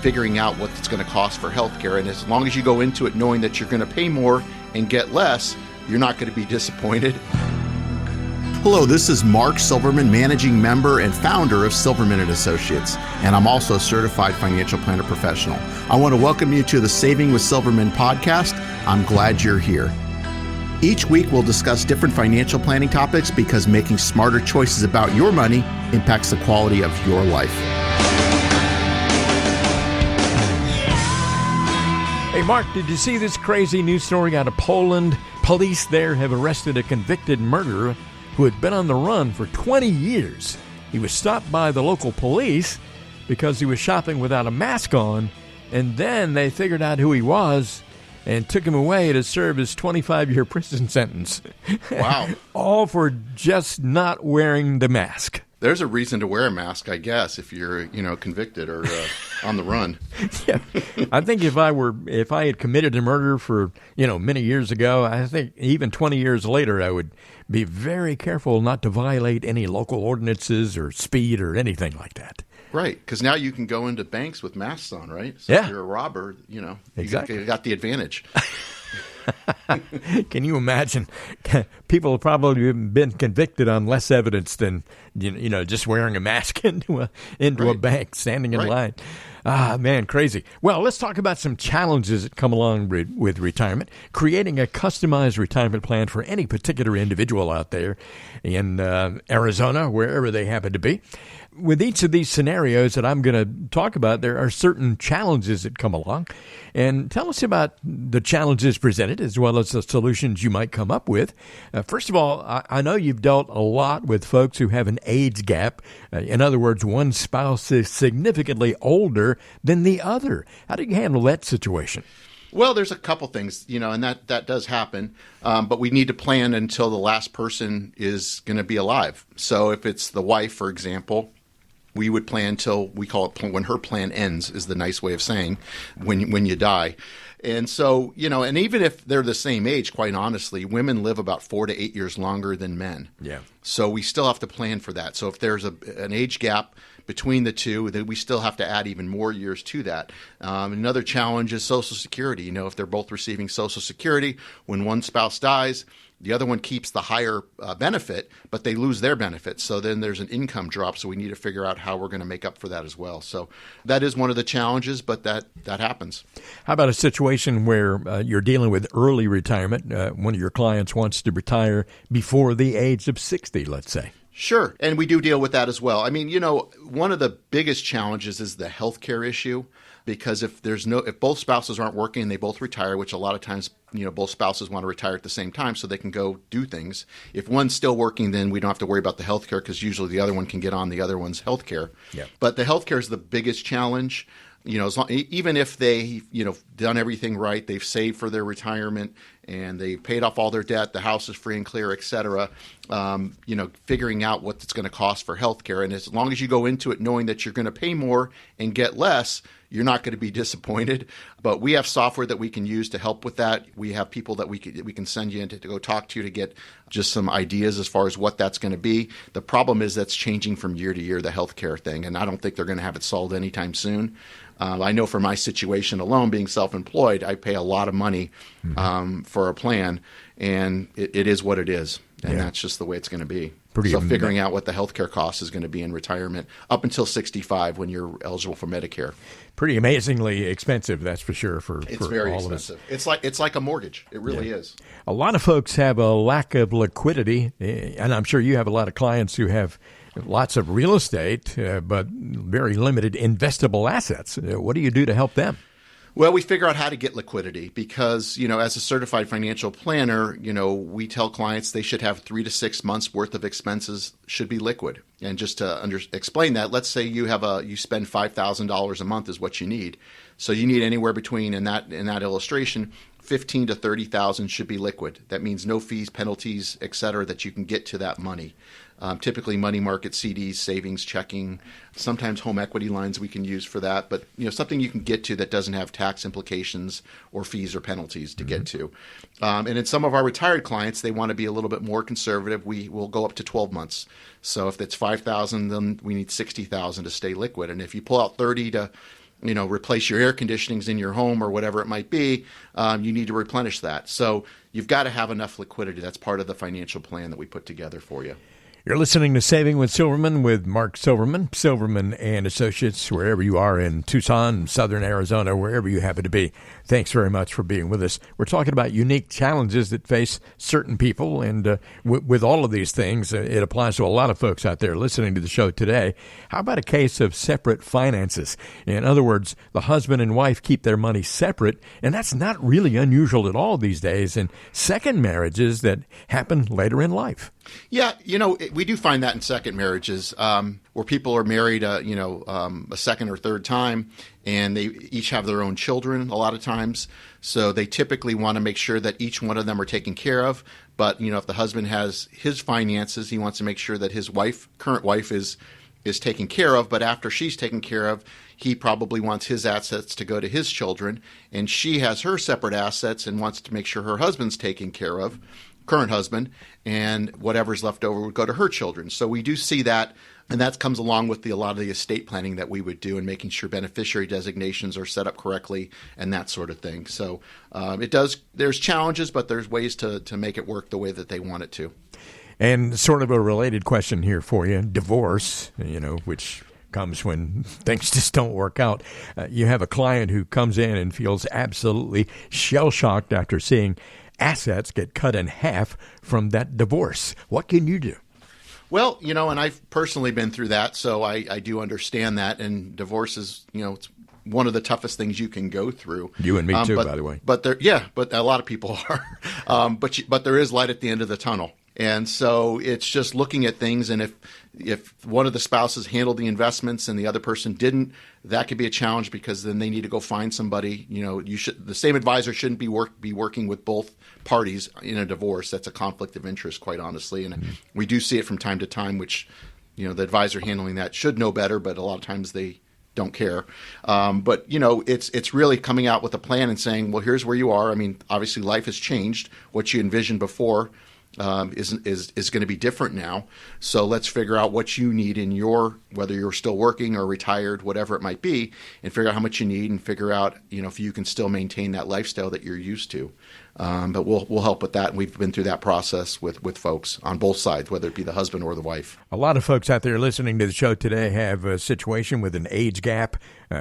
figuring out what it's going to cost for healthcare. And as long as you go into it knowing that you're going to pay more and get less, you're not going to be disappointed. Hello, this is Mark Silverman, managing member and founder of Silverman & Associates, and I'm also a certified financial planner professional. I want to welcome you to the Saving with Silverman podcast. I'm glad you're here. Each week, we'll discuss different financial planning topics because making smarter choices about your money impacts the quality of your life. Hey, Mark, did you see this crazy news story out of Poland? Police there have arrested a convicted murderer who had been on the run for 20 years. He was stopped by the local police because he was shopping without a mask on, and then they figured out who he was and took him away to serve his 25-year prison sentence. Wow. All for just not wearing the mask. There's a reason to wear a mask, I guess, if you're, convicted or on the run. Yeah, I think if I had committed a murder for, many years ago, I think even 20 years later, I would be very careful not to violate any local ordinances or speed or anything like that. Right, because now you can go into banks with masks on, right? So yeah. If you're a robber, Exactly. You got the advantage. Can you imagine? People have probably been convicted on less evidence than just wearing a mask into a bank, standing in line. Ah, man, crazy. Well, let's talk about some challenges that come along with retirement. Creating a customized retirement plan for any particular individual out there in Arizona, wherever they happen to be. With each of these scenarios that I'm going to talk about, there are certain challenges that come along. And tell us about the challenges presented as well as the solutions you might come up with. First of all, I know you've dealt a lot with folks who have an age gap. In other words, one spouse is significantly older than the other. How do you handle that situation? Well, there's a couple things, and that does happen, but we need to plan until the last person is going to be alive. So if it's the wife, for example, we would plan until we call it when her plan ends, is the nice way of saying when you die. And so, and even if they're the same age, quite honestly, women live about 4 to 8 years longer than men. Yeah. So we still have to plan for that. So if there's an age gap between the two, then we still have to add even more years to that. Another challenge is Social Security. If they're both receiving Social Security, when one spouse dies, the other one keeps the higher benefit, but they lose their benefit. So then there's an income drop. So we need to figure out how we're going to make up for that as well. So that is one of the challenges, but that happens. How about a situation where you're dealing with early retirement? One of your clients wants to retire before the age of 60, let's say. Sure. And we do deal with that as well. I mean, one of the biggest challenges is the healthcare issue, because if both spouses aren't working and they both retire, which a lot of times, both spouses want to retire at the same time so they can go do things. If one's still working, then we don't have to worry about the healthcare because usually the other one can get on the other one's healthcare. Yeah. But the healthcare is the biggest challenge. Even if they, done everything right, they've saved for their retirement and they've paid off all their debt, the house is free and clear, et cetera, figuring out what it's going to cost for healthcare. And as long as you go into it knowing that you're going to pay more and get less, you're not going to be disappointed. But we have software that we can use to help with that. We have people that we can send you in to go talk to get just some ideas as far as what that's going to be. The problem is that's changing from year to year, the healthcare thing, and I don't think they're going to have it solved anytime soon. I know for my situation alone, being self-employed, I pay a lot of money for a plan, and it is what it is, and that's just the way it's going to be. Figuring out what the healthcare cost is going to be in retirement up until 65 when you're eligible for Medicare. Pretty amazingly expensive, that's for sure. It's very expensive. It's like a mortgage. It really is. A lot of folks have a lack of liquidity, and I'm sure you have a lot of clients who have lots of real estate, but very limited investable assets. What do you do to help them? Well, we figure out how to get liquidity because, as a certified financial planner, we tell clients they should have 3 to 6 months worth of expenses should be liquid. And just to explain that, let's say you spend $5,000 a month is what you need. So you need anywhere between, in that illustration, $15,000 to $30,000 should be liquid. That means no fees, penalties, et cetera, that you can get to that money. Typically money market CDs, savings, checking, sometimes home equity lines we can use for that, but something you can get to that doesn't have tax implications or fees or penalties to get to. And in some of our retired clients, they want to be a little bit more conservative. We will go up to 12 months. So if it's $5,000, then we need $60,000 to stay liquid. And if you pull out $30,000 to replace your air conditionings in your home or whatever it might be, you need to replenish that. So you've got to have enough liquidity. That's part of the financial plan that we put together for you. You're listening to Saving with Silverman with Mark Silverman, Silverman and Associates, wherever you are in Tucson, Southern Arizona, wherever you happen to be. Thanks very much for being with us. We're talking about unique challenges that face certain people, and with all of these things, it applies to a lot of folks out there listening to the show today. How about a case of separate finances? In other words, the husband and wife keep their money separate, and that's not really unusual at all these days in second marriages that happen later in life. Yeah, we do find that in second marriages where people are married, a second or third time, and they each have their own children a lot of times. So they typically want to make sure that each one of them are taken care of. But, if the husband has his finances, he wants to make sure that his current wife is taken care of. But after she's taken care of, he probably wants his assets to go to his children. And she has her separate assets and wants to make sure her husband's taken care of, current husband, and whatever's left over would go to her children. So we do see that, and that comes along with a lot of the estate planning that we would do and making sure beneficiary designations are set up correctly and that sort of thing. So there's challenges, but there's ways to make it work the way that they want it to. And sort of a related question here for you, divorce, which comes when things just don't work out. You have a client who comes in and feels absolutely shell-shocked after seeing assets get cut in half from that divorce. What can you do? Well, and I've personally been through that, so I do understand that. And divorce is, it's one of the toughest things you can go through. You and me too, by the way. But a lot of people are. But there is light at the end of the tunnel. And so it's just looking at things, and if one of the spouses handled the investments and the other person didn't, that could be a challenge because then they need to go find somebody. The same advisor shouldn't be working with both parties in a divorce. That's a conflict of interest, quite honestly, and we do see it from time to time. Which, the advisor handling that should know better, but a lot of times they don't care. But it's really coming out with a plan and saying, well, here's where you are. I mean, obviously life has changed. What you envisioned before is going to be different now. So let's figure out what you need in whether you're still working or retired, whatever it might be, and figure out how much you need and figure out, if you can still maintain that lifestyle that you're used to. But we'll help with that. And we've been through that process with folks on both sides, whether it be the husband or the wife. A lot of folks out there listening to the show today have a situation with an age gap.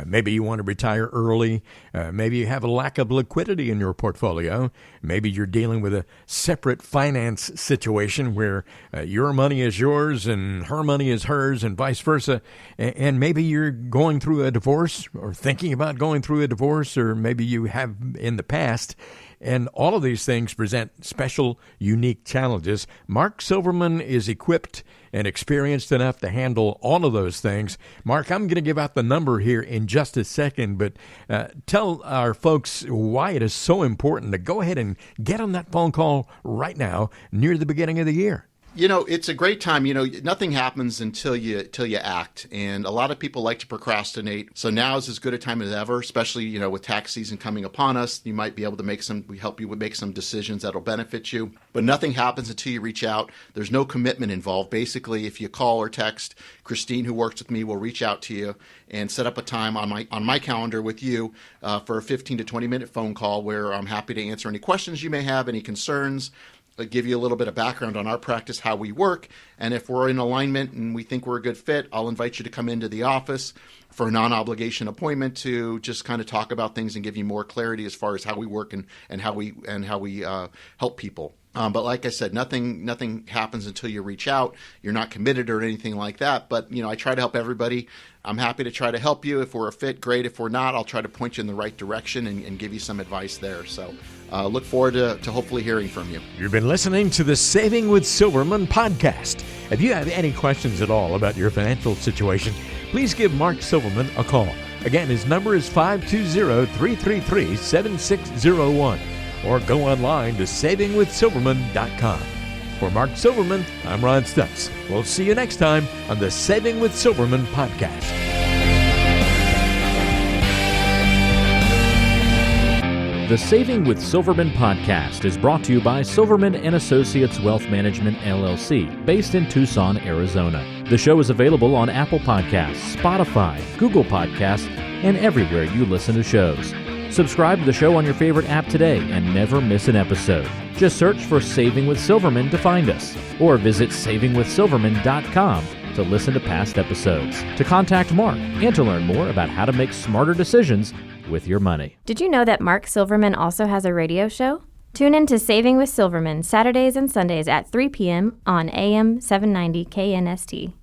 Maybe you want to retire early. Maybe you have a lack of liquidity in your portfolio. Maybe you're dealing with a separate finance situation where your money is yours and her money is hers and vice versa. And maybe you're going through a divorce or thinking about going through a divorce, or maybe you have in the past. And all of these things present special, unique challenges. Mark Silverman is equipped and experienced enough to handle all of those things. Mark, I'm going to give out the number here in just a second, but tell our folks why it is so important to go ahead and get on that phone call right now near the beginning of the year. It's a great time. Nothing happens until you act. And a lot of people like to procrastinate. So now is as good a time as ever, especially, with tax season coming upon us. You might be able to help you make some decisions that'll benefit you. But nothing happens until you reach out. There's no commitment involved. Basically, if you call or text, Christine, who works with me, will reach out to you and set up a time on my calendar with you for a 15 to 20-minute phone call where I'm happy to answer any questions you may have, any concerns, give you a little bit of background on our practice, how we work, and if we're in alignment and we think we're a good fit, I'll invite you to come into the office for a non-obligation appointment to just kind of talk about things and give you more clarity as far as how we work and how we help people. But like I said, nothing happens until you reach out. You're not committed or anything like that. But, I try to help everybody. I'm happy to try to help you. If we're a fit, great. If we're not, I'll try to point you in the right direction and give you some advice there. So look forward to hopefully hearing from you. You've been listening to the Saving with Silverman podcast. If you have any questions at all about your financial situation, please give Mark Silverman a call. Again, his number is 520-333-7601. Or go online to savingwithsilverman.com. For Mark Silverman, I'm Ron Stutz. We'll see you next time on the Saving with Silverman podcast. The Saving with Silverman podcast is brought to you by Silverman & Associates Wealth Management, LLC, based in Tucson, Arizona. The show is available on Apple Podcasts, Spotify, Google Podcasts, and everywhere you listen to shows. Subscribe to the show on your favorite app today and never miss an episode. Just search for Saving with Silverman to find us, or visit savingwithsilverman.com to listen to past episodes, to contact Mark, and to learn more about how to make smarter decisions with your money. Did you know that Mark Silverman also has a radio show? Tune in to Saving with Silverman Saturdays and Sundays at 3 p.m. on AM 790 KNST.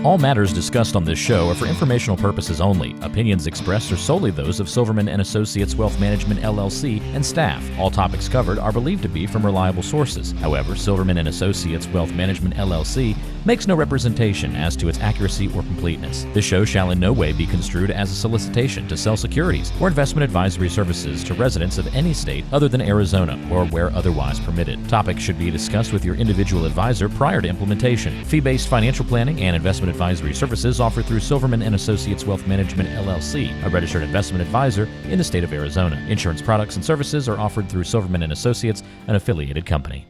All matters discussed on this show are for informational purposes only. Opinions expressed are solely those of Silverman & Associates Wealth Management, LLC, and staff. All topics covered are believed to be from reliable sources. However, Silverman & Associates Wealth Management, LLC makes no representation as to its accuracy or completeness. This show shall in no way be construed as a solicitation to sell securities or investment advisory services to residents of any state other than Arizona or where otherwise permitted. Topics should be discussed with your individual advisor prior to implementation. Fee-based financial planning and investment advisory services offered through Silverman & Associates Wealth Management, LLC, a registered investment advisor in the state of Arizona. Insurance products and services are offered through Silverman & Associates, an affiliated company.